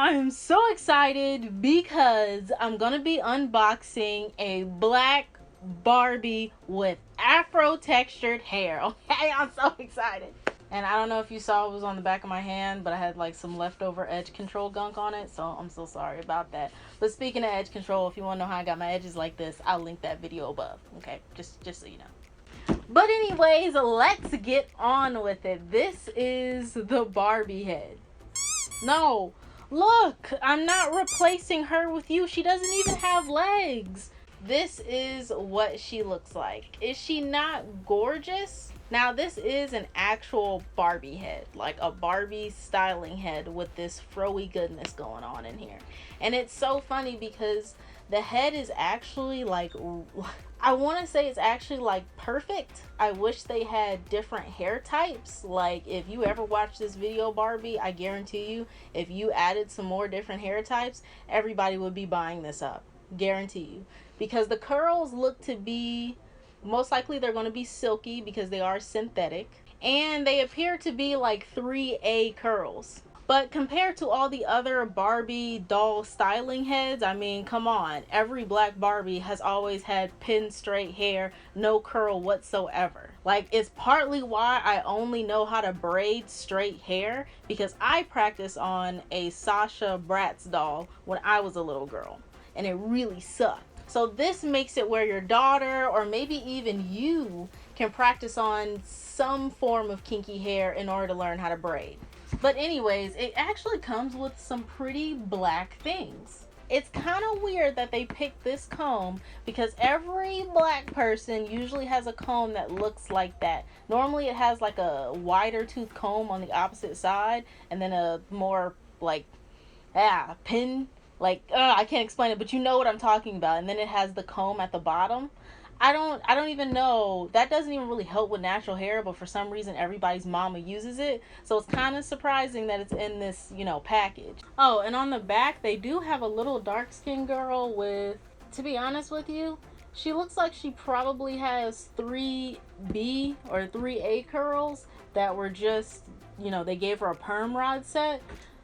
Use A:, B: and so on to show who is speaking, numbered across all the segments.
A: I'm so excited because I'm gonna be unboxing a black Barbie with afro textured hair. Okay, I'm so excited. And I don't know if you saw it was on the back of my hand, but I had like some leftover edge control gunk on it, so I'm so sorry about that. But speaking of edge control, if you want to know how I got my edges like this, I'll link that video above. Okay, just so you know. But anyways, let's get on with it. This is the Barbie head. No, look, I'm not replacing her with you. She doesn't even have legs. This is what she looks like. Is she not gorgeous? Now, this is an actual Barbie head, like a Barbie styling head with this froey goodness going on in here. And it's so funny because the head is actually like, I want to say it's actually like perfect. I wish they had different hair types. Like if you ever watch this video Barbie, I guarantee you if you added some more different hair types, everybody would be buying this up. Guarantee you. Because the curls look to be, most likely they're going to be silky because they are synthetic. And they appear to be like 3A curls. But compared to all the other Barbie doll styling heads, I mean, come on. Every black Barbie has always had pin straight hair, no curl whatsoever. Like, it's partly why I only know how to braid straight hair, because I practiced on a Sasha Bratz doll when I was a little girl, and it really sucked. So this makes it where your daughter, or maybe even you, can practice on some form of kinky hair in order to learn how to braid. But anyways, it actually comes with some pretty black things. It's kind of weird that they picked this comb because every black person usually has a comb that looks like that. Normally it has like a wider tooth comb on the opposite side and then a more like, pin, like, I can't explain it, but you know what I'm talking about. And then it has the comb at the bottom. I don't even know. That doesn't even really help with natural hair, but for some reason everybody's mama uses it. So it's kind of surprising that it's in this, package. Oh, and on the back they do have a little dark-skinned girl with, to be honest with you, she looks like she probably has 3B or 3A curls that were just, they gave her a perm rod set.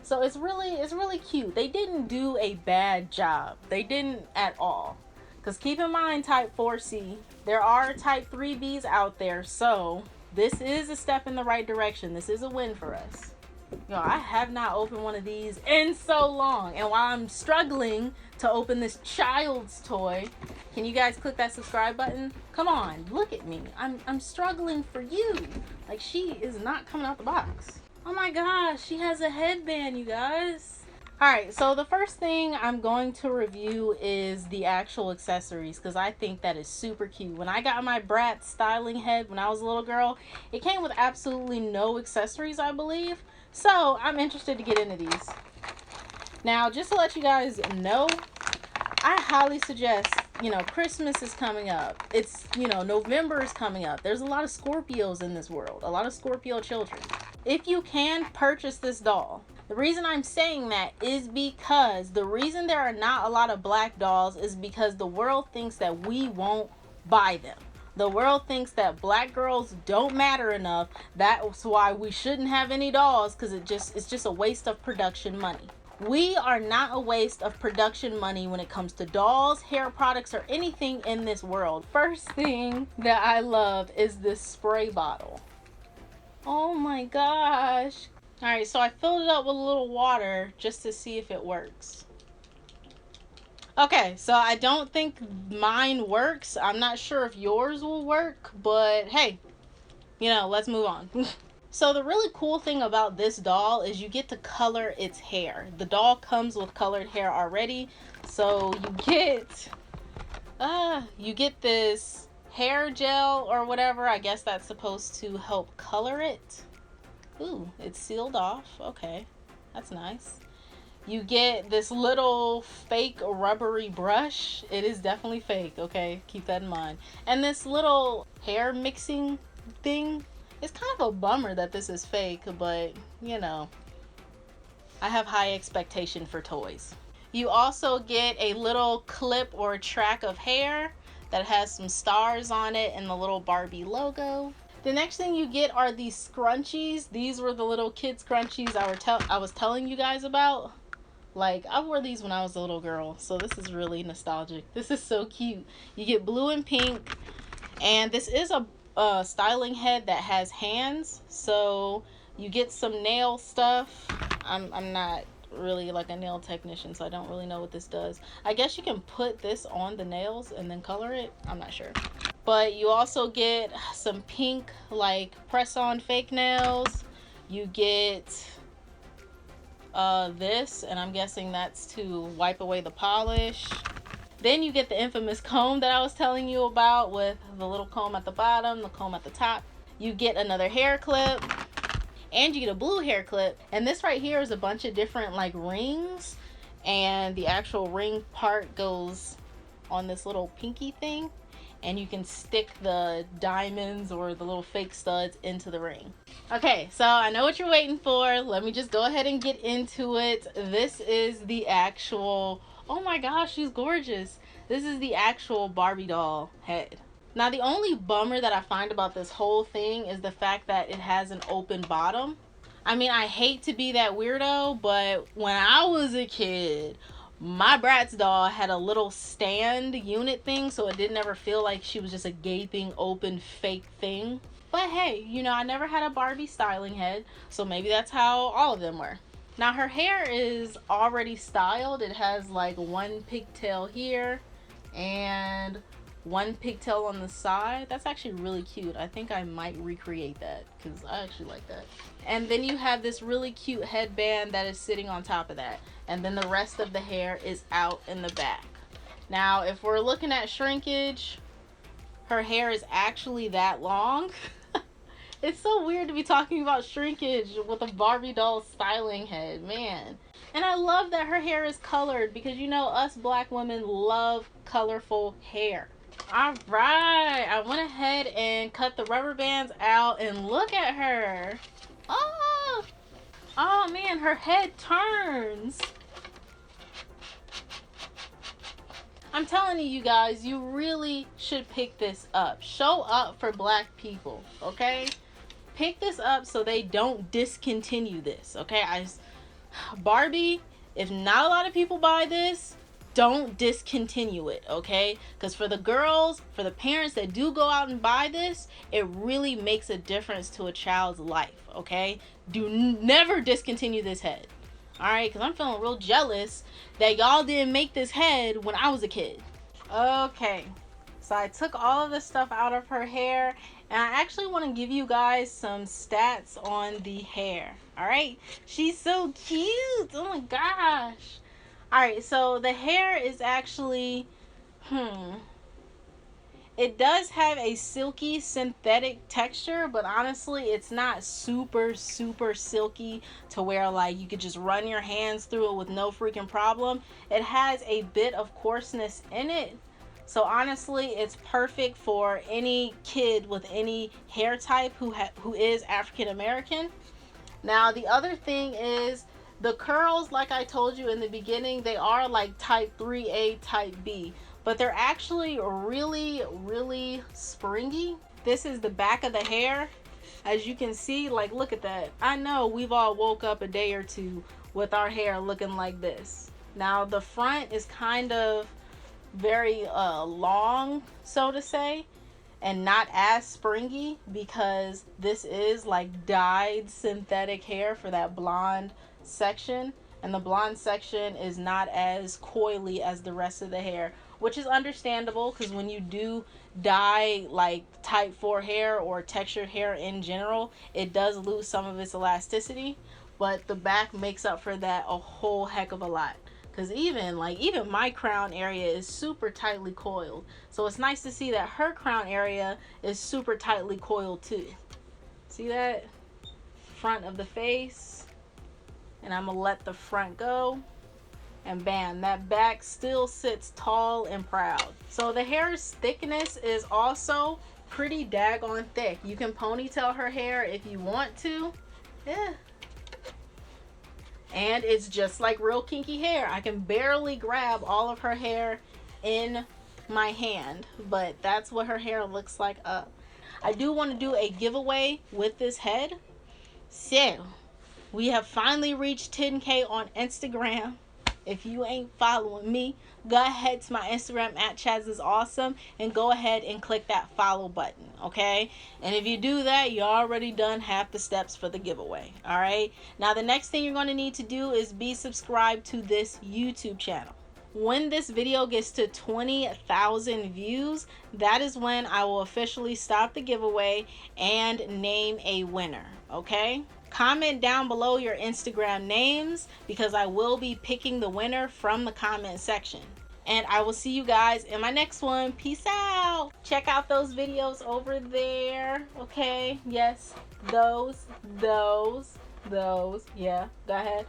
A: So it's really cute. They didn't do a bad job. They didn't at all. Because keep in mind, type 4C, there are type 3Bs out there, so this is a step in the right direction. This is a win for us. I have not opened one of these in so long, and while I'm struggling to open this child's toy, can you guys click that subscribe button? Come on, look at me. I'm struggling for you. Like, she is not coming out the box. Oh my gosh, she has a headband, you guys. Alright, so the first thing I'm going to review is the actual accessories, because I think that is super cute. When I got my Bratz styling head when I was a little girl, it came with absolutely no accessories, I believe. So I'm interested to get into these. Now, just to let you guys know, I highly suggest, Christmas is coming up. It's, November is coming up. There's a lot of Scorpios in this world, a lot of Scorpio children. If you can, purchase this doll. The reason I'm saying that is because the reason there are not a lot of black dolls is because the world thinks that we won't buy them. The world thinks that black girls don't matter enough. That's why we shouldn't have any dolls, because it's just a waste of production money. We are not a waste of production money when it comes to dolls, hair products, or anything in this world. First thing that I love is this spray bottle. Oh my gosh. Alright, so I filled it up with a little water just to see if it works. Okay, so I don't think mine works. I'm not sure if yours will work, but hey, let's move on. So the really cool thing about this doll is you get to color its hair. The doll comes with colored hair already, so you get this hair gel or whatever. I guess that's supposed to help color it. Ooh, it's sealed off. Okay, that's nice. You get this little fake rubbery brush. It is definitely fake, okay? Keep that in mind. And this little hair mixing thing. It's kind of a bummer that this is fake, but, I have high expectation for toys. You also get a little clip or track of hair that has some stars on it and the little Barbie logo. The next thing you get are these scrunchies. These were the little kid scrunchies I was telling you guys about. Like, I wore these when I was a little girl, so this is really nostalgic. This is so cute. You get blue and pink, and this is a styling head that has hands, so you get some nail stuff. I'm not really like a nail technician, so I don't really know what this does. I guess you can put this on the nails and then color it. I'm not sure. But you also get some pink like press-on fake nails. You get this, and I'm guessing that's to wipe away the polish. Then you get the infamous comb that I was telling you about, with the little comb at the bottom, the comb at the top. You get another hair clip, and you get a blue hair clip. And this right here is a bunch of different like rings, and the actual ring part goes on this little pinky thing, and you can stick the diamonds or the little fake studs into the ring. Okay, so I know what you're waiting for. Let me just go ahead and get into it. This is the actual, oh my gosh, she's gorgeous. This is the actual Barbie doll head. Now, the only bummer that I find about this whole thing is the fact that it has an open bottom. I mean, I hate to be that weirdo, but when I was a kid, my Bratz doll had a little stand unit thing, so it didn't ever feel like she was just a gaping open fake thing. But hey, you know, I never had a Barbie styling head, so maybe that's how all of them were. Now, her hair is already styled. It has like one pigtail here and one pigtail on the side. That's actually really cute. I think I might recreate that because I actually like that. And then you have this really cute headband that is sitting on top of that. And then the rest of the hair is out in the back. Now, if we're looking at shrinkage, her hair is actually that long. It's so weird to be talking about shrinkage with a Barbie doll styling head, man. And I love that her hair is colored because, you know, us black women love colorful hair. All right, I went ahead and cut the rubber bands out, and look at her. Oh man, her head turns. I'm telling you guys, you really should pick this up. Show up for black people, okay? Pick this up so they don't discontinue this, okay? Barbie, if not a lot of people buy this, don't discontinue it, okay? Because for the girls, for the parents that do go out and buy this, it really makes a difference to a child's life, okay? Never discontinue this head, all right? Because I'm feeling real jealous that y'all didn't make this head when I was a kid. Okay, so I took all of the stuff out of her hair, and I actually want to give you guys some stats on the hair, all right? She's so cute. Oh my gosh. All right, so the hair is actually, it does have a silky synthetic texture, but honestly, it's not super silky to where like you could just run your hands through it with no freaking problem. It has a bit of coarseness in it. So honestly, it's perfect for any kid with any hair type who is African American. Now, the other thing is the curls, like I told you in the beginning, they are like type 3A, type B, but they're actually really springy. This is the back of the hair. As you can see, like, look at that. I know we've all woke up a day or two with our hair looking like this. Now, the front is kind of very long, so to say, and not as springy because this is like dyed synthetic hair for that blonde section, and the blonde section is not as coily as the rest of the hair, which is understandable because when you do dye like type 4 hair or textured hair in general, it does lose some of its elasticity, but the back makes up for that a whole heck of a lot. Because even my crown area is super tightly coiled. So it's nice to see that her crown area is super tightly coiled too. See that? Front of the face. And I'm going to let the front go. And bam, that back still sits tall and proud. So the hair's thickness is also pretty daggone thick. You can ponytail her hair if you want to. Yeah. And it's just like real kinky hair. I can barely grab all of her hair in my hand, but that's what her hair looks like up. I do want to do a giveaway with this head. So we have finally reached 10K on Instagram. if you ain't following me, go ahead to my Instagram at CHAZZZ-A-LATTE and go ahead and click that follow button, okay? And if you do that, you're already done half the steps for the giveaway, all right? Now, the next thing you're going to need to do is be subscribed to this YouTube channel. When this video gets to 20,000 views, that is when I will officially stop the giveaway and name a winner, okay? Comment down below your Instagram names because I will be picking the winner from the comment section. And I will see you guys in my next one. Peace out. Check out those videos over there, okay? Yes, those. Yeah, go ahead.